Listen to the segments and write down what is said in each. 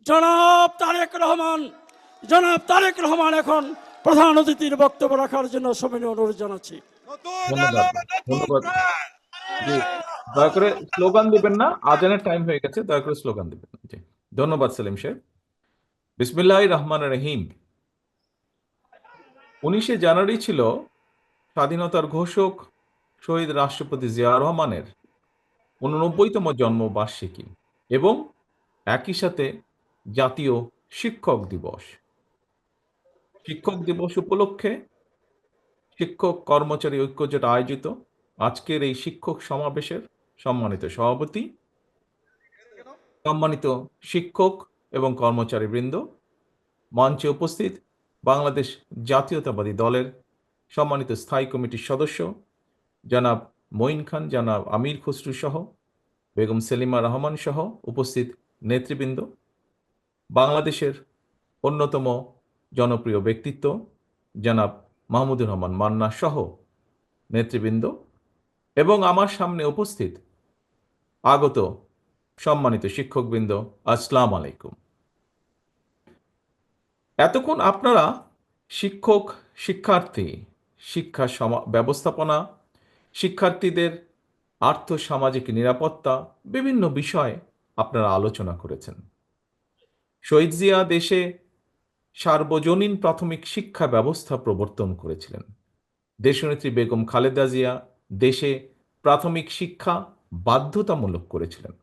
জনাব তারেক রহমান জনাব তারেক রহমান এখন প্রধান অতিথির বক্তব্য রাখার জন্য সবিনয় অনুরোধ জানাচ্ছি। ধন্যবাদ, ধন্যবাদ। জি, দয়া করে স্লোগান দিবেন না, আজানের টাইম হয়ে গেছে, দয়া করে স্লোগান দিবেন না। জি, ধন্যবাদ সেলিম সাহেব। বিসমিল্লাহির রহমানির রহিম। 19শে জানুয়ারি ছিল স্বাধীনতার ঘোষক শহীদ রাষ্ট্রপতি জিয়া রহমানের 89তম জন্মবার্ষিকী এবং একই সাথে জাতীয় শিক্ষক দিবস। শিক্ষক দিবস উপলক্ষে শিক্ষক কর্মচারী ঐক্যজোট আয়োজিত আজকের এই শিক্ষক সমাবেশের সম্মানিত সভাপতি, সম্মানিত শিক্ষক এবং কর্মচারীবৃন্দ, মঞ্চে উপস্থিত বাংলাদেশ জাতীয়তাবাদী দলের সম্মানিত স্থায়ী কমিটির সদস্য জনাব মঈন খান, জনাব আমির খসরু সহ বেগম সেলিমা রহমান সহ উপস্থিত নেতৃবৃন্দ, বাংলাদেশের অন্যতম জনপ্রিয় ব্যক্তিত্ব জনাব মাহমুদুর রহমান মান্না সহ নেতৃবৃন্দ এবং আমার সামনে উপস্থিত আগত সম্মানিত শিক্ষকবৃন্দ, আসসালামু আলাইকুম। এতক্ষণ আপনারা শিক্ষক, শিক্ষার্থী, শিক্ষা ব্যবস্থাপনা, শিক্ষার্থীদের আর্থসামাজিক নিরাপত্তা, বিভিন্ন বিষয়ে আপনারা আলোচনা করেছেন। শহীদ জিয়া দেশে সার্বজনীন প্রাথমিক শিক্ষা ব্যবস্থা প্রবর্তন করেছিলেন। দেশনেত্রী বেগম খালেদা জিয়া দেশে প্রাথমিক শিক্ষা বাধ্যতামূলক করেছিলেন।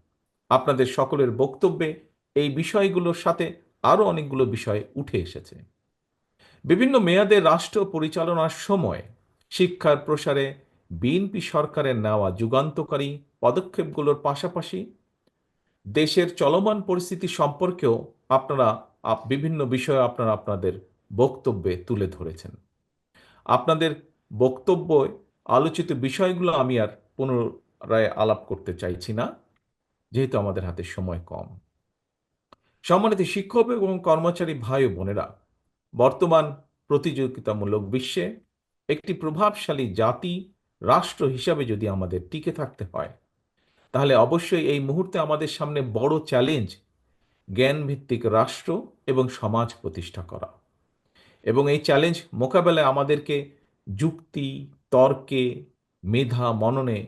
আপনাদের সকলের বক্তব্যে এই বিষয়গুলোর সাথে আরও অনেকগুলো বিষয় উঠে এসেছে। বিভিন্ন মেয়াদে রাষ্ট্র পরিচালনার সময় শিক্ষার প্রসারে বিএনপি সরকারের নেওয়া যুগান্তকারী পদক্ষেপগুলোর পাশাপাশি দেশের চলমান পরিস্থিতি সম্পর্কেও আপনারা বিভিন্ন বিষয়ে আপনারা আপনাদের বক্তব্যে তুলে ধরেছেন। আপনাদের বক্তব্যে আলোচিত বিষয়গুলো আমি আর পুনরায় আলাপ করতে চাইছি না, যেহেতু আমাদের হাতে সময় কম। সম্মানিত শিক্ষক এবং কর্মচারী ভাই ও বোনেরা, বর্তমান প্রতিযোগিতামূলক বিশ্বে একটি প্রভাবশালী জাতি, রাষ্ট্র হিসাবে যদি আমাদের টিকে থাকতে হয়, তাহলে অবশ্যই এই মুহূর্তে আমাদের সামনে বড় চ্যালেঞ্জ জ্ঞানভিত্তিক রাষ্ট্র এবং সমাজ প্রতিষ্ঠা করা। এবং এই চ্যালেঞ্জ মোকাবেলায় আমাদেরকে যুক্তি, তর্কে, মেধা, মননে,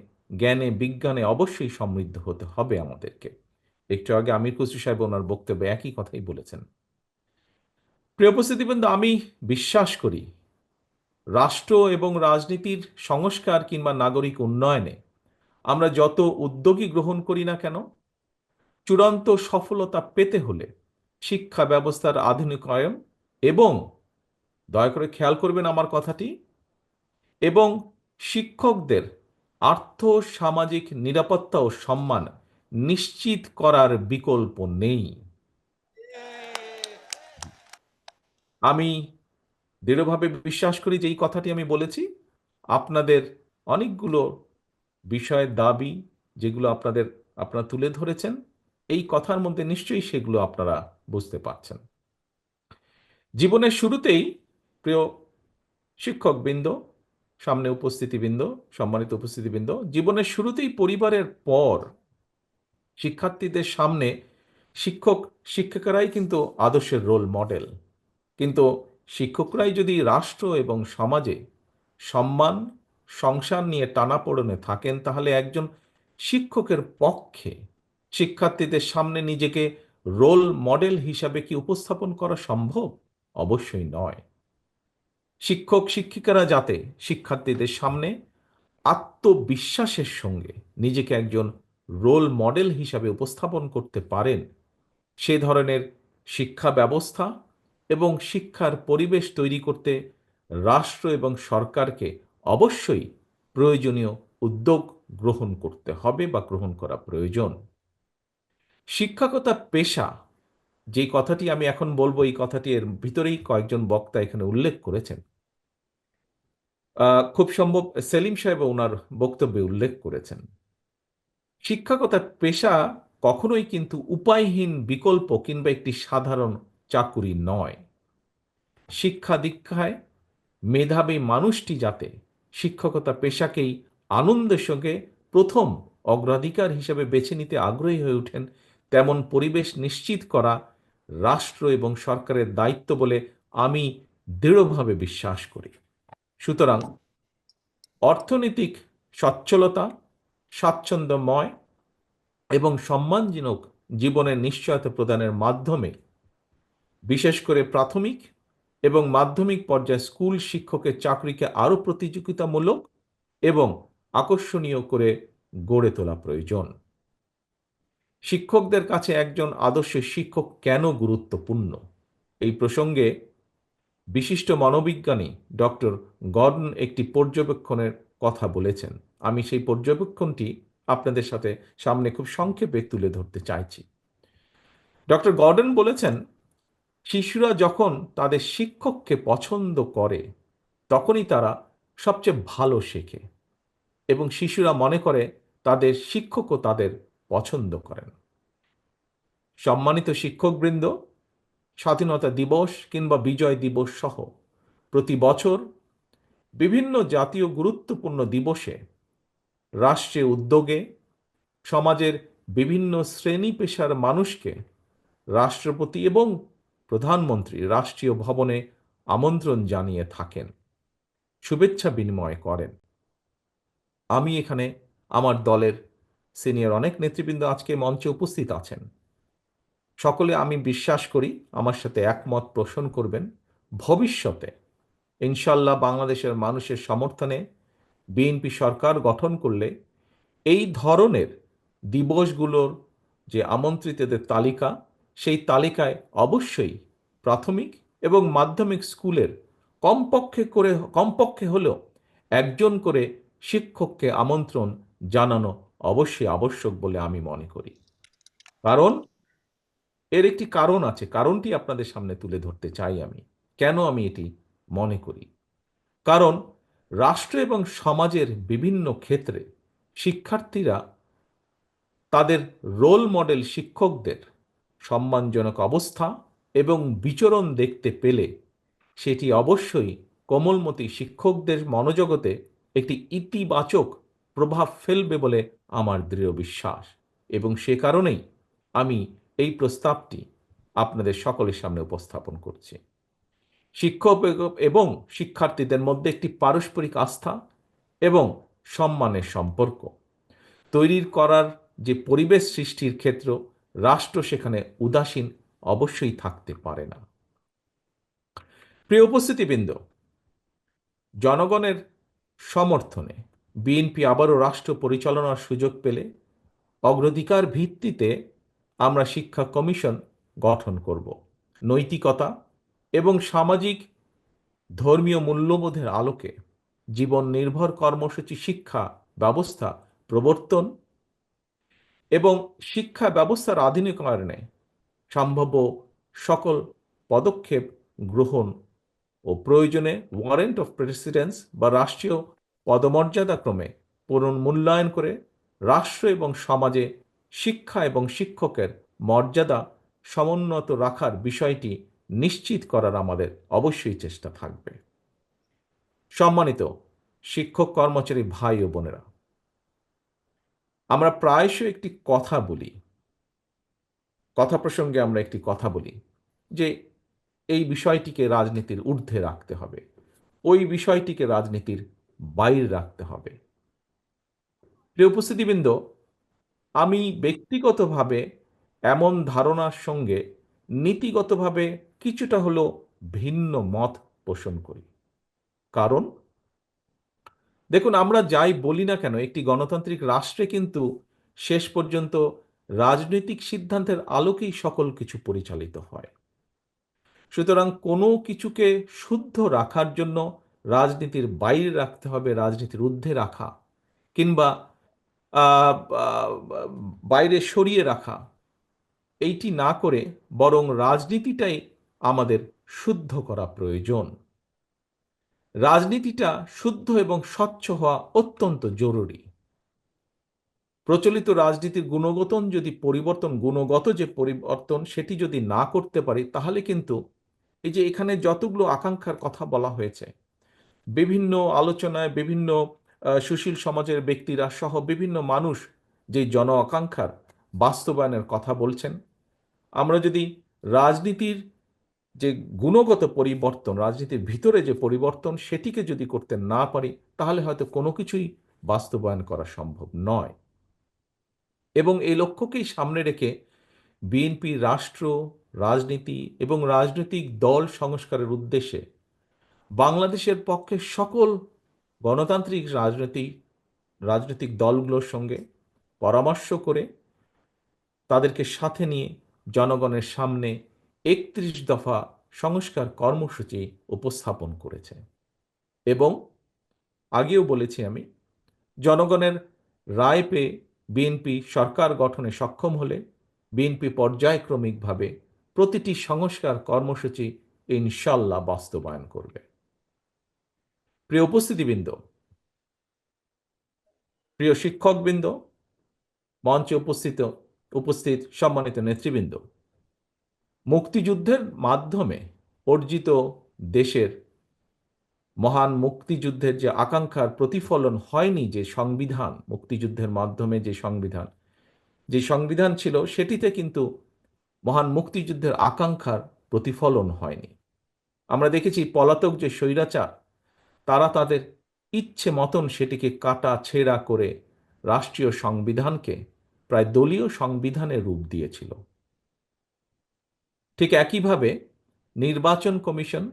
জ্ঞানে, বিজ্ঞানে অবশ্যই সমৃদ্ধ হতে হবে আমাদেরকে। একটু আগে আমির খসরু সাহেব ওনার বক্তব্যে একই কথাই বলেছেন। প্রিয় উপস্থিতিবৃন্দ, আমি বিশ্বাস করি রাষ্ট্র এবং রাজনীতির সংস্কার কিংবা নাগরিক উন্নয়নে আমরা যত উদ্যোগই গ্রহণ করি না কেন, চূড়ান্ত সফলতা পেতে হলে শিক্ষা ব্যবস্থার আধুনিকায়ন এবং, দয়া করে খেয়াল করবেন আমার কথাটি, এবং শিক্ষকদের আর্থ সামাজিক নিরাপত্তা ও সম্মান নিশ্চিত করার বিকল্প নেই। আমি দৃঢ়ভাবে বিশ্বাস করি যে এই কথাটি আমি বলেছি আপনাদের অনেকগুলো বিষয়ের দাবি যেগুলো আপনারা তুলে ধরেছেন, এই কথার মধ্যে নিশ্চয়ই সেগুলো আপনারা বুঝতে পারছেন। জীবনের শুরুতেই প্রিয় শিক্ষকবৃন্দ, সামনে উপস্থিতিবৃন্দ, সম্মানিত উপস্থিতিবৃন্দ, জীবনের শুরুতেই পরিবারের পর শিক্ষার্থীদের সামনে শিক্ষক শিক্ষিকারাই কিন্তু আদর্শের রোল মডেল। কিন্তু শিক্ষকরাই যদি রাষ্ট্র এবং সমাজে সম্মান, সংসার নিয়ে টানাপোড়েনে থাকেন, তাহলে একজন শিক্ষকের পক্ষে শিক্ষার্থীদের সামনে নিজেকে রোল মডেল হিসাবে কি উপস্থাপন করা সম্ভব? অবশ্যই নয়। শিক্ষক শিক্ষিকারা যাতে শিক্ষার্থীদের সামনে আত্মবিশ্বাসের সঙ্গে নিজেকে একজন রোল মডেল হিসাবে উপস্থাপন করতে পারেন, সে ধরনের শিক্ষা ব্যবস্থা এবং শিক্ষার পরিবেশ তৈরি করতে রাষ্ট্র এবং সরকারকে অবশ্যই প্রয়োজনীয় উদ্যোগ গ্রহণ করতে হবে বা গ্রহণ করা প্রয়োজন। শিক্ষকতা পেশা, যে কথাটি আমি এখন বলবো, এই কথাটি এর ভিতরেই কয়েকজন বক্তা এখানে উল্লেখ করেছেন। খুব সম্ভব সেলিম সাহেব ওনার বক্তব্যে উল্লেখ করেছেন। শিক্ষকতা পেশা কখনোই কিন্তু উপায়হীন বিকল্প কিংবা একটি সাধারণ চাকুরি নয়। শিক্ষা দীক্ষায় মেধাবী মানুষটি যাতে শিক্ষকতা পেশাকেই আনন্দের সঙ্গে প্রথম অগ্রাধিকার হিসেবে বেছে নিতে আগ্রহী হয়ে ওঠেন, তেমন পরিবেশ নিশ্চিত করা রাষ্ট্র এবং সরকারের দায়িত্ব বলে আমি দৃঢ়ভাবে বিশ্বাস করি। সুতরাং অর্থনৈতিক সচ্ছলতা, স্বাচ্ছন্দ্যময় এবং সম্মানজনক জীবনের নিশ্চয়তা প্রদানের মাধ্যমে বিশেষ করে প্রাথমিক এবং মাধ্যমিক পর্যায়ে স্কুল শিক্ষকের চাকরিকে আরও প্রতিযোগিতামূলক এবং আকর্ষণীয় করে গড়ে তোলা প্রয়োজন। শিক্ষকদের কাছে একজন আদর্শ শিক্ষক কেন গুরুত্বপূর্ণ? এই প্রসঙ্গে বিশিষ্ট মনোবিজ্ঞানী ডক্টর গর্ডন একটি পর্যবেক্ষণের কথা বলেছেন। আমি সেই পর্যবেক্ষণটি আপনাদের সাথে সামনে খুব সংক্ষেপে তুলে ধরতে চাইছি। ডক্টর গর্ডন বলেছেন, শিশুরা যখন তাদের শিক্ষককে পছন্দ করে তখনই তারা সবচেয়ে ভালো শেখে এবং শিশুরা মনে করে তাদের শিক্ষকও তাদের পছন্দ করেন। সম্মানিত শিক্ষকবৃন্দ, স্বাধীনতা দিবস কিংবা বিজয় দিবস সহ প্রতি বছর বিভিন্ন জাতীয় গুরুত্বপূর্ণ দিবসে রাষ্ট্রীয় উদ্যোগে সমাজের বিভিন্ন শ্রেণী পেশার মানুষকে রাষ্ট্রপতি এবং প্রধানমন্ত্রী রাষ্ট্রীয় ভবনে আমন্ত্রণ জানিয়ে থাকেন, শুভেচ্ছা বিনিময় করেন। আমি এখানে আমার দলের সিনিয়র অনেক নেতৃবৃন্দ আজকে মঞ্চে উপস্থিত আছেন। সকলে আমি বিশ্বাস করি আমার সাথে একমত পোষণ করবেন, ভবিষ্যতে ইনশাল্লাহ বাংলাদেশের মানুষের সমর্থনে বিএনপি সরকার গঠন করলে এই ধরনের দিবসগুলোর যে আমন্ত্রিতদের তালিকা, সেই তালিকায় অবশ্যই প্রাথমিক এবং মাধ্যমিক স্কুলের কমপক্ষে হলেও একজন করে শিক্ষককে আমন্ত্রণ জানানো অবশ্যই আবশ্যক বলে আমি মনে করি। কারণ এর একটি কারণ আছে, কারণটি আপনাদের সামনে তুলে ধরতে চাই আমি। কেন আমি এটি মনে করি? কারণ রাষ্ট্র এবং সমাজের বিভিন্ন ক্ষেত্রে শিক্ষার্থীরা তাদের রোল মডেল শিক্ষকদের সম্মানজনক অবস্থা এবং বিচরণ দেখতে পেলে সেটি অবশ্যই কোমলমতি শিক্ষকদের মনোজগতে একটি ইতিবাচক প্রভাব ফেলবে বলে আমার দৃঢ় বিশ্বাস, এবং সে কারণেই আমি এই প্রস্তাবটি আপনাদের সকলের সামনে উপস্থাপন করছি। শিক্ষক এবং শিক্ষার্থীদের মধ্যে একটি পারস্পরিক আস্থা এবং সম্মানের সম্পর্ক তৈরির করার যে পরিবেশ সৃষ্টির ক্ষেত্র, রাষ্ট্র সেখানে উদাসীন অবশ্যই থাকতে পারে না। প্রিয় উপস্থিতিবৃন্দ, জনগণের সমর্থনে বিএনপি আবারও রাষ্ট্র পরিচালনার সুযোগ পেলে অগ্রাধিকার ভিত্তিতে আমরা শিক্ষা কমিশন গঠন করব। নৈতিকতা এবং সামাজিক ধর্মীয় মূল্যবোধের আলোকে জীবন নির্ভর কর্মসূচি শিক্ষা ব্যবস্থা প্রবর্তন এবং শিক্ষা ব্যবস্থার আধুনিকায়নে সম্ভাব্য সকল পদক্ষেপ গ্রহণ ও প্রয়োজনে ওয়ারেন্ট অফ প্রেসিডেন্স বা রাষ্ট্রীয় পদমর্যাদাক্রমে পুনর্মূল্যায়ন করে রাষ্ট্র এবং সমাজে শিক্ষা এবং শিক্ষকের মর্যাদা সমুন্নত রাখার বিষয়টি নিশ্চিত করার আমাদের অবশ্যই চেষ্টা থাকবে। সম্মানিত শিক্ষক কর্মচারী ভাই ও বোনেরা, আমরা প্রায়শই একটি কথা বলি, কথা প্রসঙ্গে আমরা একটি কথা বলি যে এই বিষয়টিকে রাজনীতির ঊর্ধ্বে রাখতে হবে, ওই বিষয়টিকে রাজনীতির বাইরে রাখতে হবে। প্রিয় উপস্থিতিবৃন্দ, আমি ব্যক্তিগতভাবে এমন ধারণার সঙ্গে নীতিগতভাবে কিছুটা হলেও ভিন্ন মত পোষণ করি। কারণ দেখুন, আমরা যাই বলি না কেন, একটি গণতান্ত্রিক রাষ্ট্রে কিন্তু শেষ পর্যন্ত রাজনৈতিক সিদ্ধান্তের আলোকেই সকল কিছু পরিচালিত হয়। সুতরাং কোনো কিছুকে শুদ্ধ রাখার জন্য রাজনীতির বাইরে রাখতে হবে, রাজনীতির ঊর্ধ্বে রাখা কিংবা বাইরে সরিয়ে রাখা, এইটি না করে বরং রাজনীতিটাই আমাদের শুদ্ধ করা প্রয়োজন। রাজনীতিটা শুদ্ধ এবং স্বচ্ছ হওয়া অত্যন্ত জরুরি। প্রচলিত রাজনীতির গুণগত যে পরিবর্তন সেটি যদি না করতে পারি, তাহলে কিন্তু এই যে এখানে যতগুলো আকাঙ্ক্ষার কথা বলা হয়েছে, বিভিন্ন আলোচনায় বিভিন্ন সুশীল সমাজের ব্যক্তিরা সহ বিভিন্ন মানুষ যে জন আকাঙ্ক্ষার বাস্তবায়নের কথা বলছেন, আমরা যদি রাজনীতির যে গুণগত পরিবর্তন, রাজনীতির ভিতরে যে পরিবর্তন, সেটিকে যদি করতে না পারি তাহলে হয়তো কোনো কিছুই বাস্তবায়ন করা সম্ভব নয়। এবং এই লক্ষ্যকেই সামনে রেখে বিএনপি রাষ্ট্র, রাজনীতি এবং রাজনৈতিক দল সংস্কারের উদ্দেশ্যে বাংলাদেশের পক্ষে সকল গণতান্ত্রিক রাজনৈতিক দলগুলোর সঙ্গে পরামর্শ করে তাদেরকে সাথে নিয়ে জনগণের সামনে ৩১ দফা সংস্কার কর্মসূচি উপস্থাপন করেছে। এবং আগেও বলেছি আমি, জনগণের রায় পেয়ে বিএনপি সরকার গঠনে সক্ষম হলে বিএনপি পর্যায়ক্রমিকভাবে প্রতিটি সংস্কার কর্মসূচি ইনশাল্লাহ বাস্তবায়ন করবে। প্রিয় উপস্থিতিবৃন্দ, প্রিয় শিক্ষকবৃন্দ, মঞ্চে উপস্থিত সম্মানিত নেতৃবৃন্দ, মুক্তিযুদ্ধের মাধ্যমে অর্জিত দেশের মহান মুক্তিযুদ্ধের যে আকাঙ্ক্ষার প্রতিফলন হয়নি, যে সংবিধান, মুক্তিযুদ্ধের মাধ্যমে যে সংবিধান ছিল, সেটিতে কিন্তু মহান মুক্তিযুদ্ধের আকাঙ্ক্ষার প্রতিফলন হয়নি। আমরা দেখেছি পলাতক যে স্বৈরাচার, তারা তাদের ইচ্ছে মতন সেটিকে কাটা ছেঁড়া করে রাষ্ট্রীয় সংবিধানকে প্রায় দলীয় সংবিধানের রূপ দিয়েছিল। ঠিক একইভাবে নির্বাচন কমিশন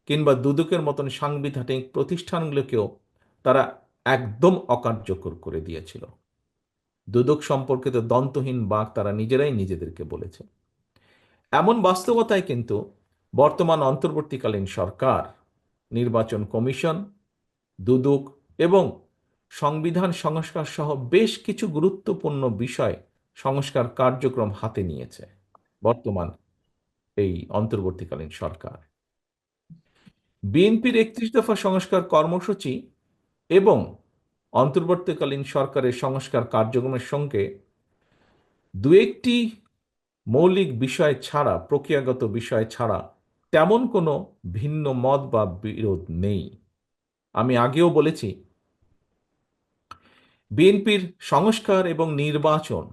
কিংবা দুদকের মতন সাংবিধানিক প্রতিষ্ঠানগুলোকেও তারা একদম অকার্যকর করে দিয়েছিল। দুদক সম্পর্কিত দন্তহীন বাক তারা নিজেরাই নিজেদেরকে বলেছে। এমন বাস্তবতায় কিন্তু বর্তমান অন্তর্বর্তীকালীন সরকার নির্বাচন কমিশন, দুদক এবং সংবিধান সংস্কার সহ বেশ কিছু গুরুত্বপূর্ণ বিষয় সংস্কার কার্যক্রম হাতে নিয়েছে বর্তমান এই অন্তর্বর্তীকালীন সরকার। বিএনপির ৩১ দফা সংস্কার কর্মসূচি এবং অন্তর্বর্তীকালীন সরকারের সংস্কার কার্যক্রমের সঙ্গে দু একটি মৌলিক বিষয় ছাড়া, প্রক্রিয়াগত বিষয় ছাড়া তেমন কোনো ভিন্ন মত বা বিরোধ নেই। আমি আগেও বলেছি, বিএনপির সংস্কার এবং নির্বাচন,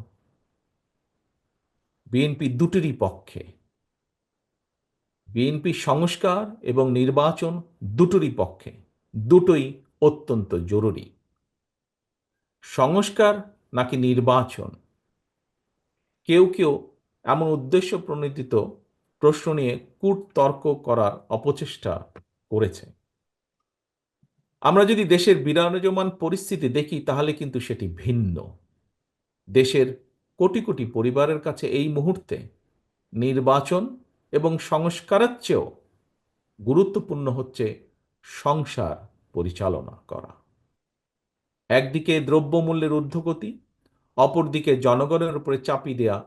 বিএনপি দুটিরই পক্ষে। বিএনপি সংস্কার এবং নির্বাচন দুটোরই পক্ষে, দুটোই অত্যন্ত জরুরি। সংস্কার নাকি নির্বাচন, কেউ কেউ এমন উদ্দেশ্য প্রণোদিত প্রশ্ন নিয়ে কূটতর্ক করার অপচেষ্টা করেছে। আমরা যদি দেশের বিরাজমান পরিস্থিতি দেখি তাহলে কিন্তু সেটি ভিন্ন। দেশের কোটি কোটি পরিবারের কাছে এই মুহূর্তে নির্বাচন এবং সংস্কারের চেয়েও গুরুত্বপূর্ণ হচ্ছে সংসার পরিচালনা করা। একদিকে দ্রব্যমূল্যের ঊর্ধ্বগতি, অপরদিকে জনগণের উপরে চাপিয়ে দেয়া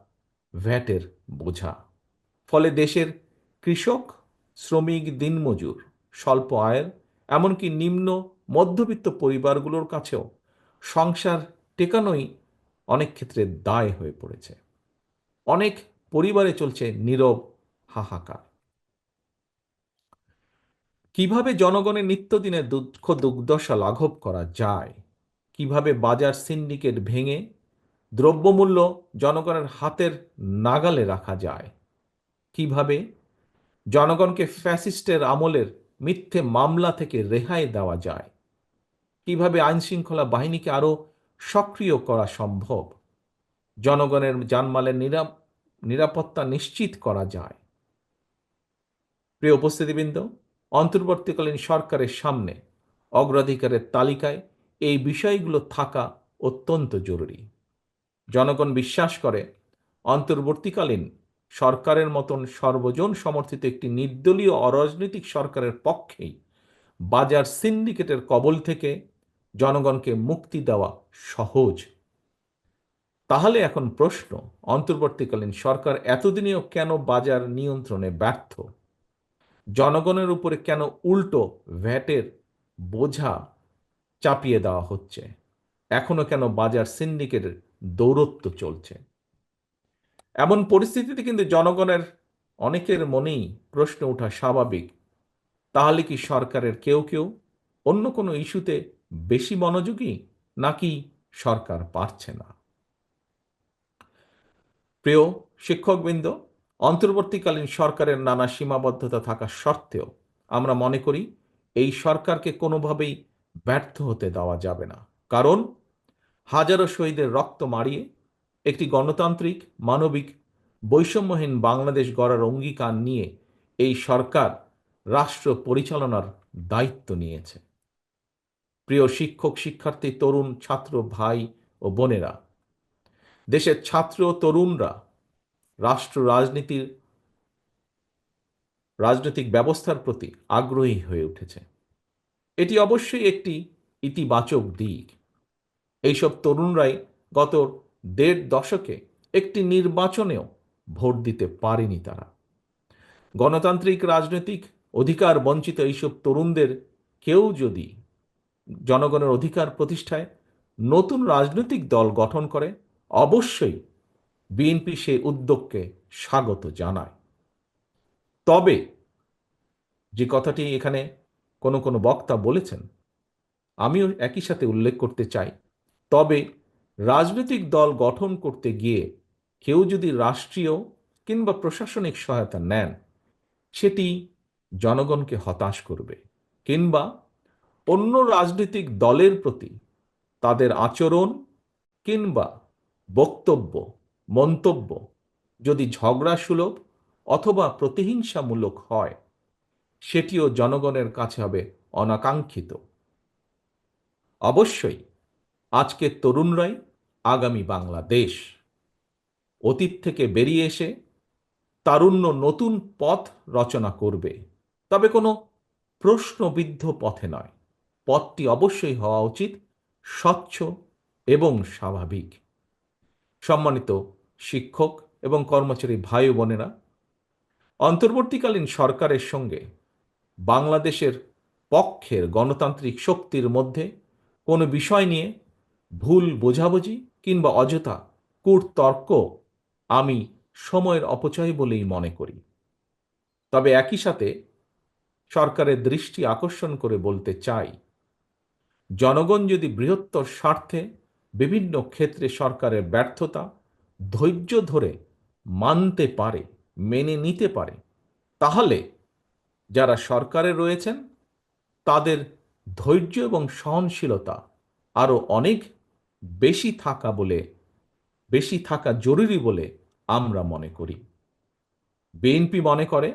ভ্যাটের বোঝা। ফলে দেশের কৃষক, শ্রমিক, দিনমজুর, স্বল্প আয়ের, এমনকি নিম্ন মধ্যবিত্ত পরিবারগুলোর কাছেও সংসার টেকানোই অনেক ক্ষেত্রে দায় হয়ে পড়েছে। অনেক পরিবারে চলছে নীরব হাহাকার। কিভাবে জনগণের নিত্যদিনের দুঃখ দুর্দশা লাঘব করা যায়, কিভাবে বাজার সিন্ডিকেট ভেঙে দ্রব্যমূল্য জনগণের হাতের নাগালে রাখা যায়, কিভাবে জনগণকে ফ্যাসিস্টের আমলের মিথ্যে মামলা থেকে রেহাই দেওয়া যায়, কিভাবে আইনশৃঙ্খলা বাহিনীকে আরও সক্রিয় করা সম্ভব, জনগণের জানমালের নিরাপত্তা নিশ্চিত করা যায়। প্রিয় উপস্থিতিবৃন্দ, অন্তর্বর্তীকালীন সরকারের সামনে অগ্রাধিকারের তালিকায় এই বিষয়গুলো থাকা অত্যন্ত জরুরি। জনগণ বিশ্বাস করে অন্তর্বর্তীকালীন সরকারের মতন সর্বজন সমর্থিত একটি নির্দলীয় অরাজনৈতিক সরকারের পক্ষেই বাজার সিন্ডিকেটের কবল থেকে জনগণকে মুক্তি দেওয়া সহজ। তাহলে এখন প্রশ্ন, অন্তর্বর্তীকালীন সরকার এতদিনেও কেন বাজার নিয়ন্ত্রণে ব্যর্থ? জনগণের উপরে কেন উল্টো ভ্যাটের বোঝা চাপিয়ে দেওয়া হচ্ছে? এখনো কেন বাজার সিন্ডিকেটের দৌরত্ব চলছে? এমন পরিস্থিতিতে কিন্তু জনগণের অনেকের মনেই প্রশ্ন ওঠা স্বাভাবিক, তাহলে কি সরকারের কেউ কেউ অন্য কোনো ইস্যুতে বেশি মনোযোগী, নাকি সরকার পারছে না? প্রিয় শিক্ষকবৃন্দ, অন্তর্বর্তীকালীন সরকারের নানা সীমাবদ্ধতা থাকা সত্ত্বেও আমরা মনে করি এই সরকারকে কোনোভাবেই ব্যর্থ হতে দেওয়া যাবে না। কারণ হাজারো শহীদের রক্ত মারিয়ে একটি গণতান্ত্রিক, মানবিক, বৈষম্যহীন বাংলাদেশ গড়ার অঙ্গীকার নিয়ে এই সরকার রাষ্ট্র পরিচালনার দায়িত্ব নিয়েছে। প্রিয় শিক্ষক, শিক্ষার্থী, তরুণ, ছাত্র ভাই ও বোনেরা, দেশের ছাত্র ও তরুণরা রাষ্ট্র রাজনৈতিক ব্যবস্থার প্রতি আগ্রহী হয়ে উঠেছে। এটি অবশ্যই একটি ইতিবাচক দিক। এইসব তরুণরাই গত ১.৫ দশকে একটি নির্বাচনেও ভোট দিতে পারেনি তারা। গণতান্ত্রিক রাজনৈতিক অধিকার বঞ্চিত এইসব তরুণদের কেউ যদি জনগণের অধিকার প্রতিষ্ঠায় নতুন রাজনৈতিক দল গঠন করে, অবশ্যই বিএনপি সেই উদ্যোগকে স্বাগত জানায়। তবে যে কথাটি এখানে কোনো বক্তা বলেছেন, আমিও একই সাথে উল্লেখ করতে চাই, তবে রাজনৈতিক দল গঠন করতে গিয়ে কেউ যদি রাষ্ট্রীয় কিংবা প্রশাসনিক সহায়তা নেন, সেটি জনগণকে হতাশ করবে, কিংবা অন্য রাজনৈতিক দলের প্রতি তাদের আচরণ কিংবা বক্তব্য, মন্তব্য যদি ঝগড়া সুলভ অথবা প্রতিহিংসামূলক হয়, সেটিও জনগণের কাছে হবে অনাকাঙ্ক্ষিত। অবশ্যই আজকের তরুণরাই আগামী বাংলাদেশ। অতীত থেকে বেরিয়ে এসে তারুণ্য নতুন পথ রচনা করবে, তবে কোনো প্রশ্নবিদ্ধ পথে নয়। পথটি অবশ্যই হওয়া উচিত স্বচ্ছ এবং স্বাভাবিক। সম্মানিত শিক্ষক এবং কর্মচারী ভাই ও বোনেরা, অন্তর্বর্তীকালীন সরকারের সঙ্গে বাংলাদেশের পক্ষের গণতান্ত্রিক শক্তির মধ্যে কোনো বিষয় নিয়ে ভুল বোঝাবুঝি কিংবা অযথা কূটতর্ক আমি সময়ের অপচয় বলেই মনে করি। তবে একই সাথে সরকারের দৃষ্টি আকর্ষণ করে বলতে চাই, জনগণ যদি বৃহত্তর স্বার্থে বিভিন্ন ক্ষেত্রে সরকারের ব্যর্থতা ধৈর্য ধরে মানতে পারে, মেনে নিতে পারে, তাহলে যারা সরকারে রয়েছেন তাদের ধৈর্য এবং সহনশীলতা আরও অনেক বেশি থাকা জরুরি বলে আমরা মনে করি। বিএনপি মনে করে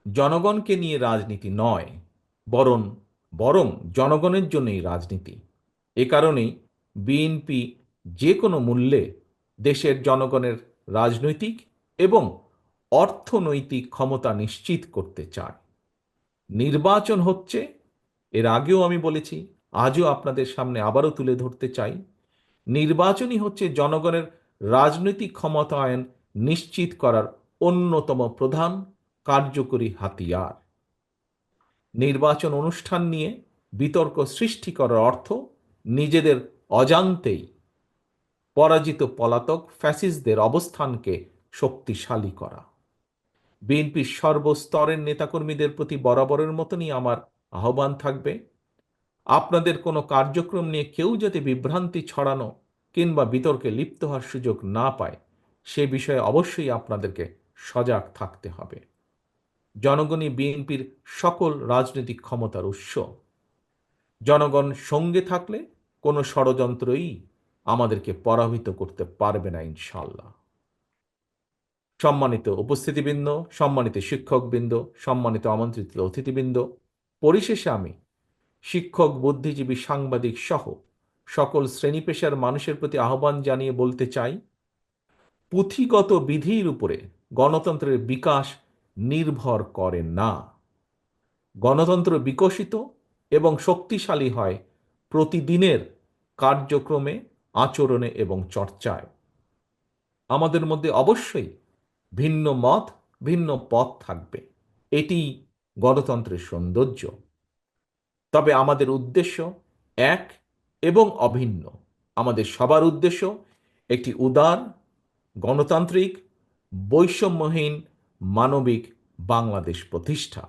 জনগণকে নিয়ে রাজনীতি নয়, বরং বরং জনগণের জন্যই রাজনীতি। এ কারণেই বিএনপি যে কোনো মূল্যে দেশের জনগণের রাজনৈতিক এবং অর্থনৈতিক ক্ষমতা নিশ্চিত করতে চায়। নির্বাচন হচ্ছে, এর আগেও আমি বলেছি, আজও আপনাদের সামনে আবারও তুলে ধরতে চাই, নির্বাচনই হচ্ছে জনগণের রাজনৈতিক ক্ষমতায়ন নিশ্চিত করার অন্যতম প্রধান কার্যকরী হাতিয়ার। নির্বাচন অনুষ্ঠান নিয়ে বিতর্ক সৃষ্টি করার অর্থ নিজেদের অজান্তেই পরাজিত পলাতক ফ্যাসিস্টদের অবস্থানকে শক্তিশালী করা। বিএনপির সর্বস্তরের নেতাকর্মীদের প্রতি বরাবরের মতনই আমার আহ্বান থাকবে, আপনাদের কোনো কার্যক্রম নিয়ে কেউ যাতে বিভ্রান্তি ছড়ানো কিংবা বিতর্কে লিপ্ত হওয়ার সুযোগ না পায়, সে বিষয়ে অবশ্যই আপনাদেরকে সজাগ থাকতে হবে। জনগণই বিএনপির সকল রাজনৈতিক ক্ষমতার উৎস। জনগণ সঙ্গে থাকলে কোনো ষড়যন্ত্রই আমাদেরকে পরাভূত করতে পারবে না, ইনশাল্লাহ। সম্মানিত উপস্থিতিবৃন্দ, সম্মানিত শিক্ষকবৃন্দ, সম্মানিত আমন্ত্রিত অতিথিবৃন্দ, পরিশেষে আমি শিক্ষক, বুদ্ধিজীবী, সাংবাদিক সহ সকল শ্রেণী পেশার মানুষের প্রতি আহ্বান জানিয়ে বলতে চাই, পুঁথিগত বিধির উপরে গণতন্ত্রের বিকাশ নির্ভর করে না। গণতন্ত্র বিকশিত এবং শক্তিশালী হয় প্রতিদিনের কার্যক্রমে, আচরণে এবং চর্চায়। আমাদের মধ্যে অবশ্যই ভিন্ন মত, ভিন্ন পথ থাকবে, এটি গণতন্ত্রের সৌন্দর্য। তবে আমাদের উদ্দেশ্য এক এবং অভিন্ন। আমাদের সবার উদ্দেশ্য একটি উদার, গণতান্ত্রিক, বৈষম্যহীন, মানবিক বাংলাদেশ প্রতিষ্ঠা।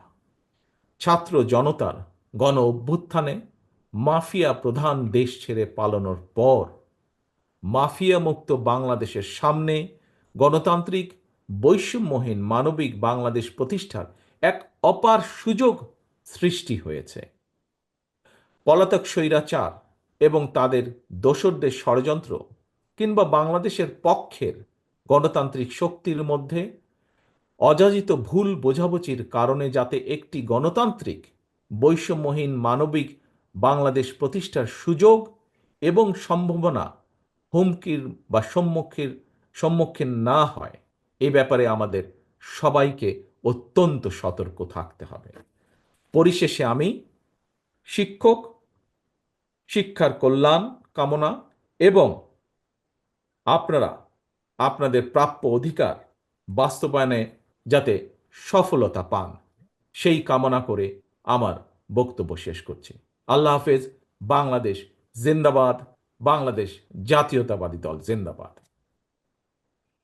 ছাত্র জনতার গণ অভ্যুত্থানে মাফিয়া প্রধান দেশ ছেড়ে পালানোর পর মাফিয়া মুক্ত বাংলাদেশের সামনে গণতান্ত্রিক, বৈষম্যহীন মানবিক বাংলাদেশ প্রতিষ্ঠার এক অপার সুযোগ সৃষ্টি হয়েছে। পলাতক স্বৈরাচার এবং তাদের দোসরদের ষড়যন্ত্র কিংবা বাংলাদেশের পক্ষের গণতান্ত্রিক শক্তির মধ্যে অযাচিত ভুল বোঝাবুঝির কারণে যাতে একটি গণতান্ত্রিক বৈষম্যহীন মানবিক বাংলাদেশ প্রতিষ্ঠার সুযোগ এবং সম্ভাবনা হুমকির বা সম্মুখীন না হয়, এ ব্যাপারে আমাদের সবাইকে অত্যন্ত সতর্ক থাকতে হবে। পরিশেষে আমি শিক্ষক, শিক্ষার কল্যাণ কামনা এবং আপনারা আপনাদের প্রাপ্য অধিকার বাস্তবায়নে যাতে সফলতা পান, সেই কামনা করে আমার বক্তব্য শেষ করছি। আল্লাহ হাফেজ। বাংলাদেশ জিন্দাবাদ। বাংলাদেশ জাতীয়তাবাদী দল জিন্দাবাদ।